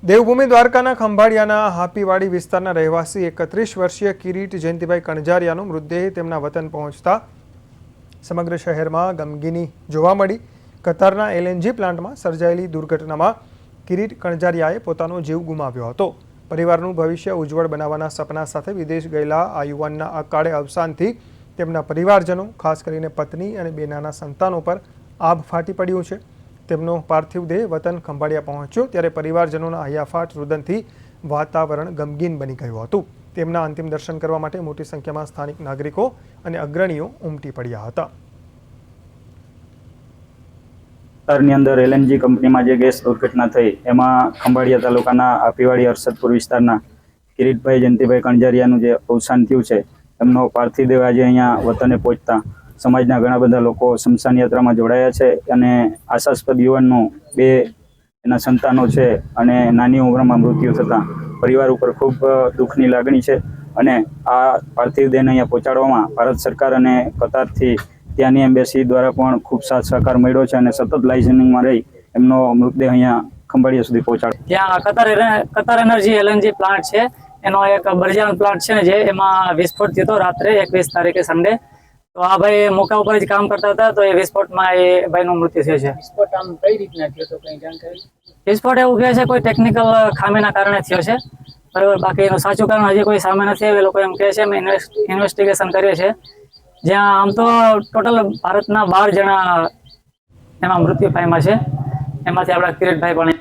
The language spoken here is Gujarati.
દેવભૂમિ દ્વારકાના ખંભાળિયાના હાપીવાડી વિસ્તારના રહેવાસી 31 વર્ષીય કિરીટ જયંતિભાઈ કણજારિયાનો મૃતદેહ તેમના વતન પહોંચતા સમગ્ર શહેરમાં ગમગીની જોવા મળી। કતારના એલએનજી પ્લાન્ટમાં સર્જાયેલી દુર્ઘટનામાં કિરીટ કણજારિયાએ પોતાનો જીવ ગુમાવ્યો હતો। પરિવારનું ભવિષ્ય ઉજ્જવળ બનાવવાના સપના સાથે વિદેશ ગયેલા આ યુવાનના અકાળે અવસાનથી તેમના પરિવારજનો, ખાસ કરીને પત્ની અને બે નાના સંતાનો પર આભ ફાટી પડ્યું છે। તેમનો પાર્થિવ દેહ વતન ખંભાળિયા પહોંચ્યો ત્યારે પરિવારજનોના હૈયાફાટ રુદનથી વાતાવરણ ગમગીન બની ગયું હતું। તેમના અંતિમ દર્શન કરવા માટે મોટી સંખ્યામાં સ્થાનિક નાગરિકો અને અગ્રણીઓ ઉમટી પડ્યા હતા। વિસ્તારની અંદર એલએનજી કંપનીમાં જે ગેસ દુર્ઘટના થઈ એમાં ખંભાળિયા તાલુકાના હાપીવાડી હર્ષદપુર વિસ્તારના કિરીટભાઈ જયંતિભાઈ કણજારિયાનું જે અવસાન થયું છે, એમનો પાર્થિવ દેહ આજે અહીંયા વતને પહોંચતા સમાજના ઘણા બધા લોકો શમશાન યાત્રામાં જોડાયા છે અને આશાસ્પદ યુવાનનું બે એના સંતાનો છે અને નાની ઉંમરમાં મૃત્યુ થતાં પરિવાર ઉપર ખૂબ દુઃખની લાગણી છે અને આ પાર્થિવ દેહને અહીંયા પહોંચાડવામાં ભારત સરકાર અને કતારથી ત્યાંની એમ્બેસી દ્વારા પણ ખૂબ સાથ સહકાર મળ્યો છે અને સતત લાઇસનિંગમાં રહી એમનો મૃતદેહ અહીંયા ખંભાળિયા સુધી પહોંચાડ્યો। ત્યાં કતાર એનર્જી એલએનજી પ્લાન્ટ છે, એનો એક બરજાન પ્લાન્ટ છે જે એમાં વિસ્ફોટ થયો હતો રાત્રે 21 તારીખે સન્ડે। તો આ ભાઈ મોકા ઉપર જ કામ કરતા હતા, તો એ વિસ્ફોટમાં એ ભાઈનું મૃત્યુ થયું છે। વિસ્ફોટ આમ કઈ રીતના થયો તો કઈ જાણકારી? વિસ્ફોટ એવું કહે છે કોઈ ટેકનિકલ ખામીના કારણે થયો છે, બરાબર। બાકી એનું સાચું કારણ હજી કોઈ સામે નથી આવ્યું, એ લોકો એમ કહે છે। અમે ઇન્વેસ્ટિગેશન કરીએ છીએ, જ્યાં આમ તો ટોટલ ભારતના 12 જણા એમાં મૃત્યુ પામ્યા છે, એમાંથી આપણા કિરીટભાઈ પણ